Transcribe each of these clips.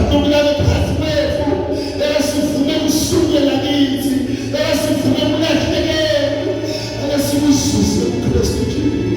Nobulala phansi kwethu. Sivume kusukela kithi. Sivume ukulahlekela. Sibusuze uKristu Jesu.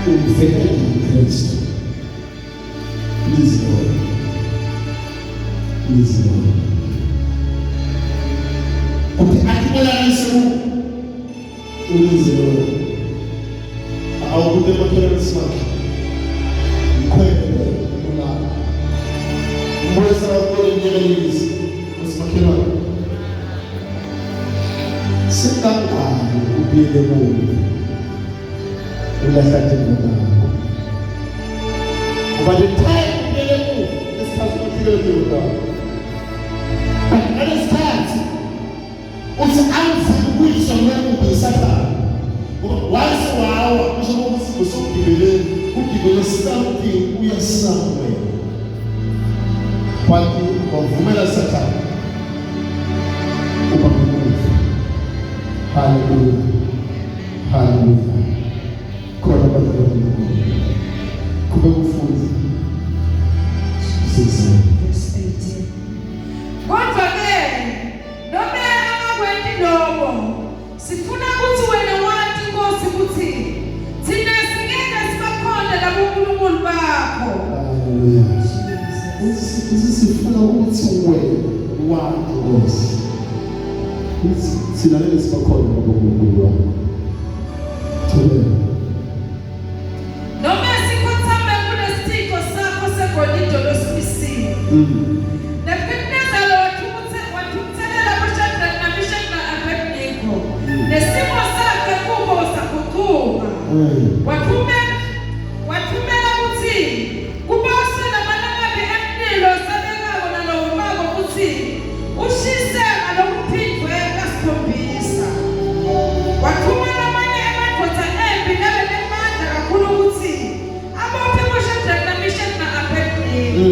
uvela kuKristu. Please Lord. Please Lord. Ukuthi akubonakise ulize Lord. Awukude bakholwa isimanga. Ikhwele ulala. Umbuza wakho njengelizwi. Usimakhelwa. Sikangani ubile kuwe. Ulahlathe ngokho. But the time ubile kuwe, lesikhathi ufikele kuwe. Lesikhathi uthi awufuna ukuyiswa ngokubi Sathane. Once wawa kusho ukuthi usugibeleni, ugibele something uya somewhere. Kwathi wavumela Sathane. Uba kufa. Hallelujah. Hallelujah. Khona bazalwane. Kube kufuthi. Sisi. Kodwa-ke noma angakwendi lokho sifuna ukuthi wena wathi Nkosi ukuthi thina singeke sibakhonde labo uNkulunkulu bakho. Hallelujah. Sifuna ukuthi wena wathi Nkosi. Thina lezi sibakhonde labo uNkulunkulu bakho. Noma sikhothame kulesithixo sakho segolide losibisiwe. Nephetezelo wathuthelela kuShadraka noMeshaki no-Abednego. Nesimo sakhe kubo saguquka. Wathumela ukuthi kubase lamalakabi emlilo sabekako nalowumako ukuthi ushise ngalokuphindwe kasikhombisa. Wathumela amanye amadoda empi nabenamandla kakhulu ukuthi abophe kuShadraka noMeshaki no-Abednego.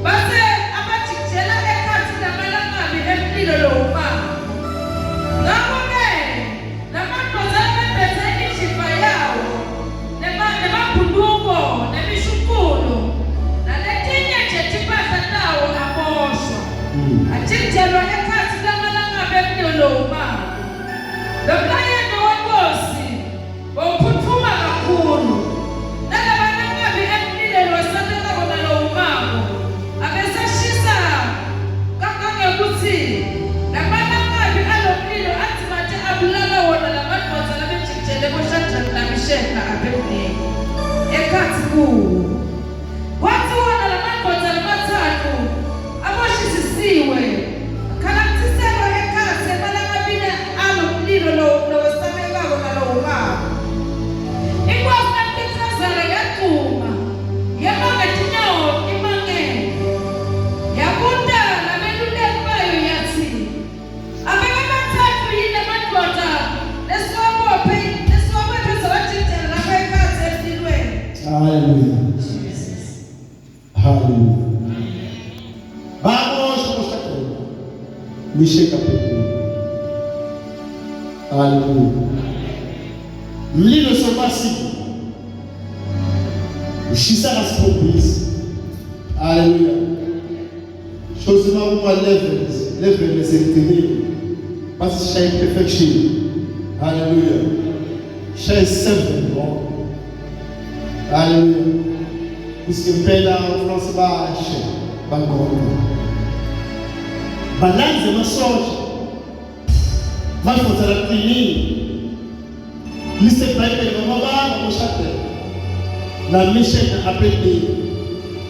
Base abajikijela ekhathi lamalakabi emlilo lowumako. Ngakho-ke lamadoda abephethe imishipa yawo nemabhuluko nemishuphulo naletinye nje impahla zawo aboshwa. Ajikijelwa ekhathi lamalakabi emlilo lowumako. Lo mlayelo weNkosi wawuphuthuma kakhulu. Nalamalakabi emlilo losabekako nalowumako abesashisa kangangekuthi lamalakabi alomlilo athi manje abulala wona lamadoda labejikijele kuShadraka noMeshaki no-Abednego ekhathi kuwo. Kwathi wona lamadoda amathathu aboshisisiwe akhalakathiselwa ekhathi emalakabini alomlilo lowesabekako nalowumako. Inkosi kaNkosazana yaquma yabanga izinyawo imangele yabunda nabeluleki bayo yathi abeke bathathu yini amadoda lesiwabophe zawajikijela lapha ekhathi emlilweni. Hallelujah. Hallelujah. Vamos kuShadraka Meshaki no-Abednego. Hallelujah. Mlilo sobasiku. Ushisa kasikhombisa. Hallelujah. Shozima uma level esekugcinile. Basishaye perfection. Hallelujah. Shaye 7 no. Hallelujah. Kusimpela uFrance bashe bangonga. Balanze masoja. Bafotela kini. Lise Bible ngomabanga kuShadraka noMeshaki no-Abednego.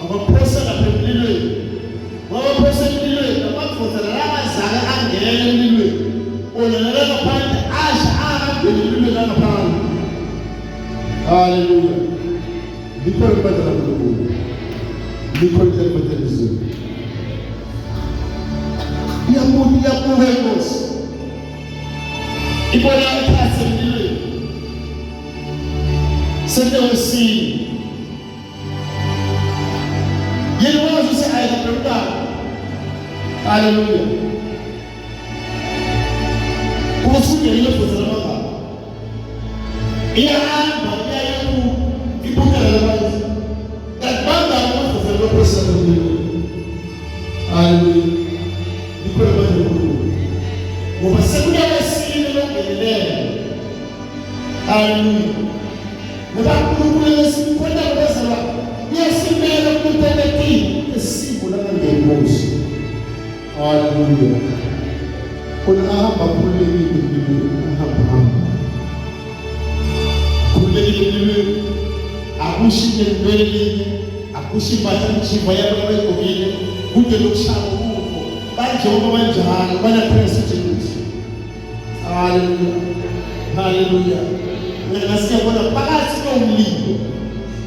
Abaphosa lapha emlilweni. Wabaphosa emlilweni abafotela labazake angena emlilweni. Olalala ngaphandle asha angabheka emlilweni ngaphandle. Hallelujah. Likhona ibandla laNkulunkulu. Likhona ibandla lezulu. Iyabuka Inkosi. Ibona ekhathi emlilweni. Sentewesini. Yena wazi ukuthi ayikabhekana. Hallelujah. Kusuke ile futhi lamagama. Iyahamba iyayibu ibukela labantu. Kabanga amafuthi lokusana emlilweni. Hallelujah. Likhona ibandla laNkulunkulu. Ngoba sekunewesini longeleleyo. Hallelujah. ngoba uNkulunkulu esikhona kwezela yesimelo kutelekile isimo lakangenkosi. Haleluya. Kuna ahamba khululekile ahamba. Khululekile akushinye lwele akushimbatha imchiva yabo bayigomile kude lokushaka kuko banjengoba banjalo bayaphesa uJesu. Haleluya. Haleluya. Mina siyabona phakathi komlilo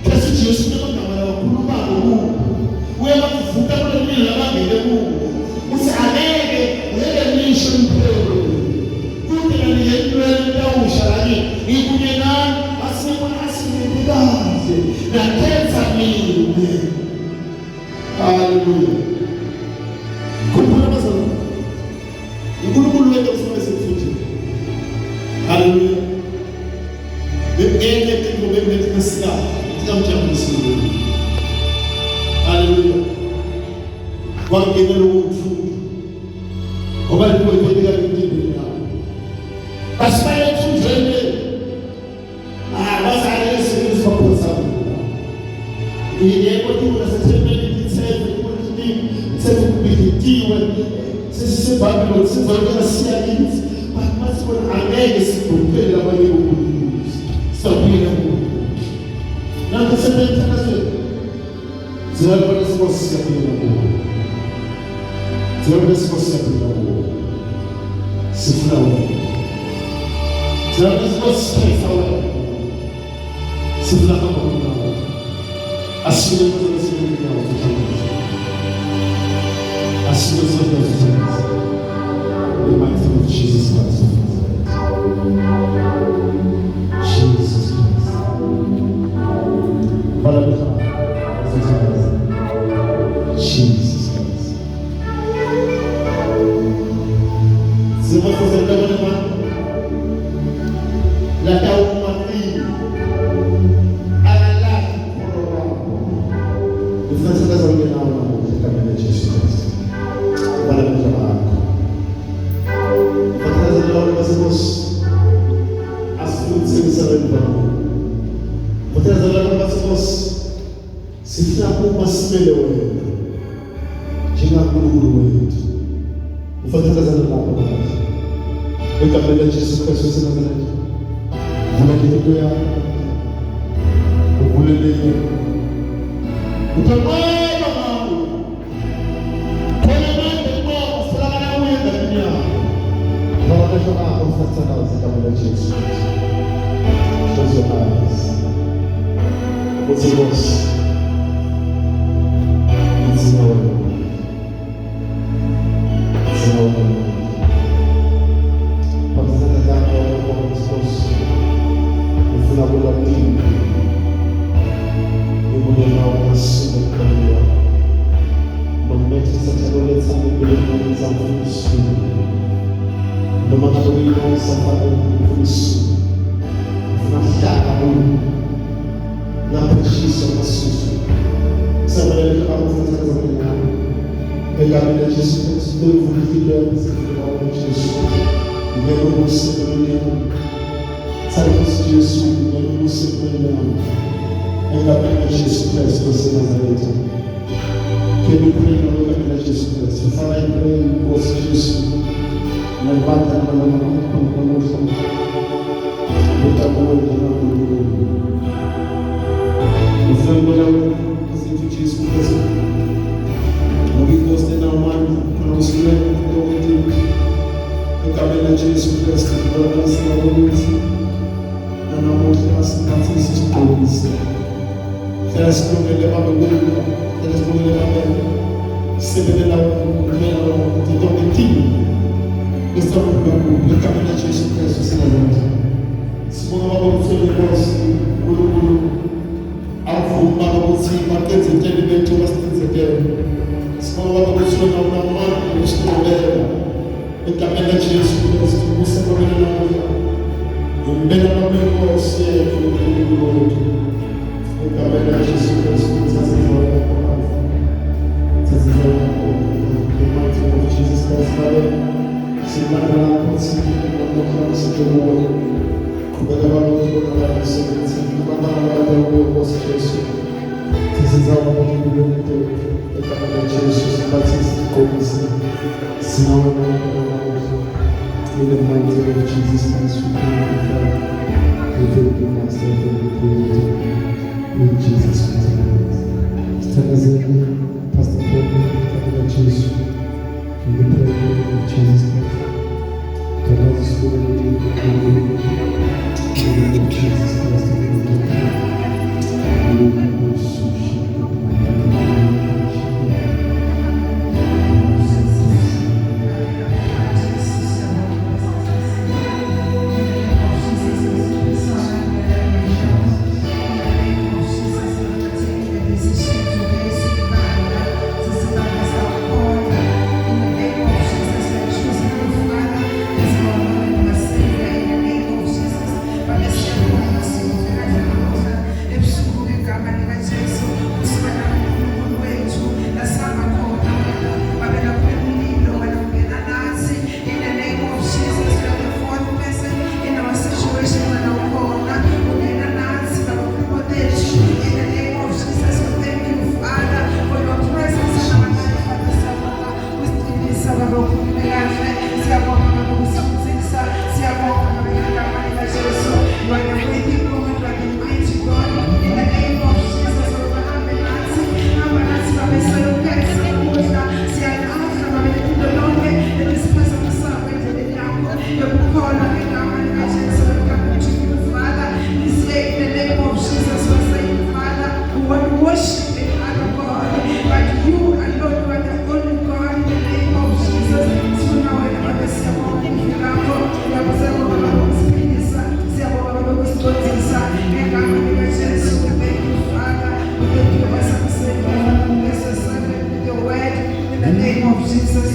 kasi Jesu nemagama wakhuluma ngokuko uyabavuka kulomlilo labangene kuko usaneke nisho impilo kude naliyelwele tawushalani ikunye nani asibona asinebikaze nakenza mina. Haleluya. Kuphela bazalwane uNkulunkulu wethu usesefuthi. Haleluya. Bengeke ngobe bekusika sikamjabulisa. Haleluya. Kwangena lokufunda ngoba likwetheka impilo yakho basifale ethunjeni bazale esizwe bakhoza yebo kuba sesebenzisa ithethe ukuthi kubitiwe sesibabilo sizoleka siyakithi basibona angeke sikhuphe abanye ukuthi sabuyela kubo nakho sebenza kahle ziyabona sibosiyabona kubo ziyabona sibosiyabona kubo sifuna wena ziyabona sibosiyabona sifuna kubo asile kuzo sibona kubo asile kuzo kubo in the mighty name of Jesus Christ. Jesus Christ. Father, Jesus Christ. Sema kwa sababu la taumati ala korowa. Ufanya kazi na kama Jesus Christ. Father, sifuna kumasimele wena njengaNkulunkulu wethu ufathelazana lapho baba egameni laJesu Kristu waseNazaretha vula into yakho uvuleleke utamama mama khona manje mama usalakana uyenza dunia baba nje ufathelazana egameni laJesu close your eyes. What's your voice? It's no one. It's no one. But it's not that all of us was. If you are not deep, you will know us in the career. No matter such a little something, you will know something soon. No matter what you know, something soon. Na precisa maciço. Saber que vamos fazer essa manhã. Pegar a Jesus, Deus nos guiando, Jesus. E ver o você brilhando. Sabe que Jesus, ver o você brilhando. Pegar a Jesus Cristo, você Nazaretha. Que me prega no caminho de Jesus Cristo. Fala em prego, você Jesus. Levanta a mão com o nosso. Muita boa de novo. Fenomenal, assim que diz com você. Não me gostei da mão, quando você lembra do momento. Eu acabei de Jesus Cristo, eu não sei a luz. Eu não vou ter as paciências todas. Elas vão me levar ao mundo, elas vão me levar a sempre de lá, de domínio. Estamos no caminho de Jesus Cristo, Senhor. Se for uma boa pessoa de voz, afumar você marca de entendimento bastante sério. Se for uma pessoa não mano, eu estou bem. Eu também não tinha isso, você também não tinha. Eu bem não me conhecia, eu também não tinha isso, eu estou Jesus Christ, se lá você não consegue o Jesu. Sisizama kutumbile mtu ekamela Jesu sipati sikobisi sinaona in the mighty name of Jesus Christ we pray we thank you Master and we pray in Jesus Christ. Tangazeni Pastor Paul ekamela Jesu in the name of Jesus Christ. Tanazi sura in the name of Jesus Christ.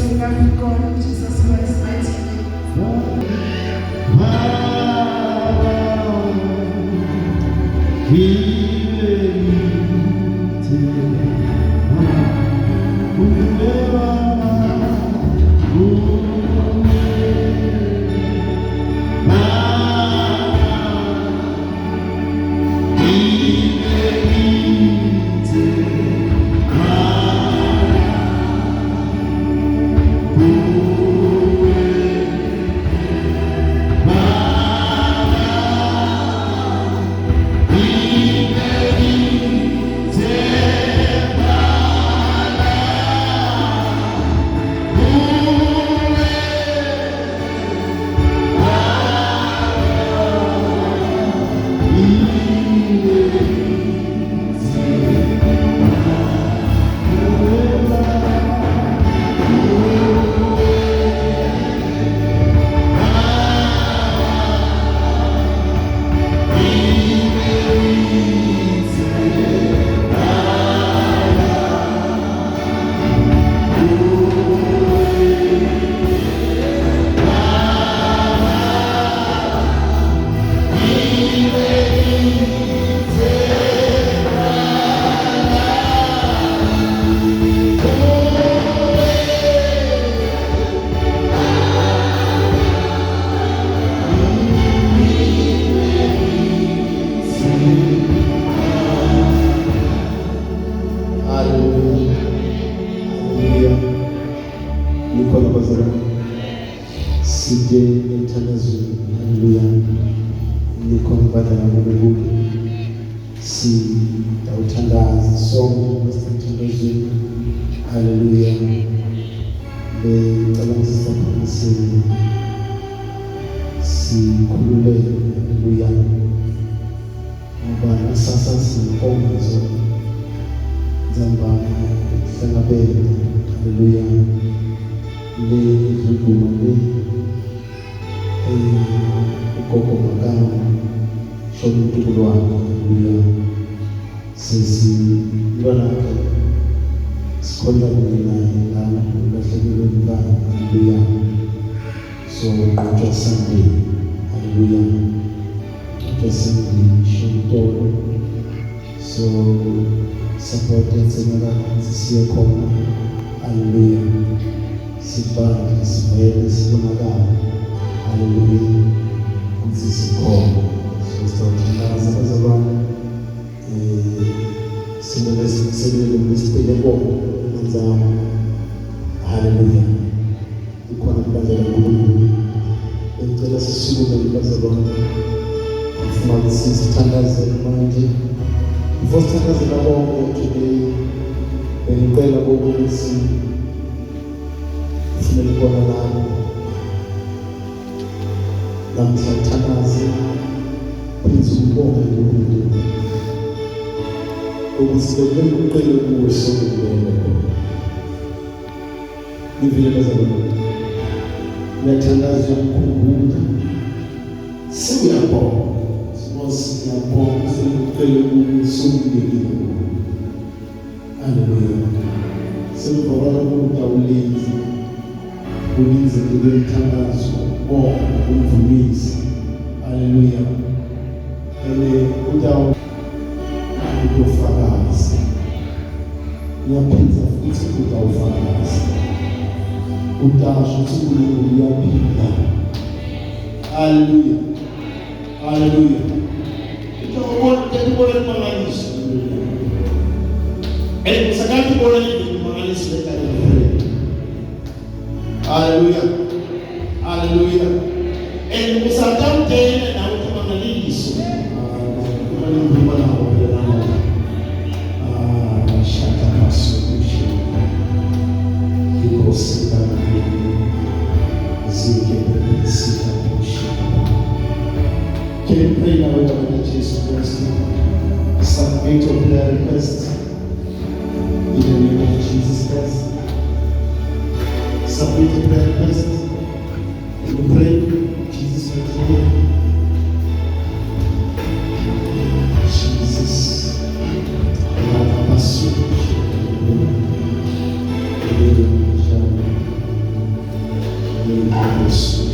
Yesu nisipende bongo mwanzao. Haleluya. Ikuwa na kibaza la Mungu. Ngicela sisukume kibaza bongo. Ufuna sisitangaze manje. Ufostangaze la bongo today. Ngicela bongo nisi. Ufuna likona lako. Namtangaze. Prince ubongo Mungu. Ubusibe kuqele kuwe sokubona. Nivile bazalwane. Ngiyatangaza ukukhuluma. Siyabonga. Siyabonga sekuqele kuwe sokubona. Haleluya. Sembona umuntu awulenzi. Ulinze ngemithandazo. Bonga umvumisi. Haleluya. Udawo ukufakaza. Uyaphinda futhi udawufakaza. Udasho ukuthi uNkulunkulu uyaphinda. Haleluya. Haleluya. Ukubona imangaliso. Usakati kubona imangaliso lekhaya. Haleluya. Haleluya. Usatawutela nawe imangaliso. Can you pray now with our Jesus Christ? Submit your prayer request in the name of Jesus Christ. Submit your prayer request. You pray Jesus Christ. Jesus.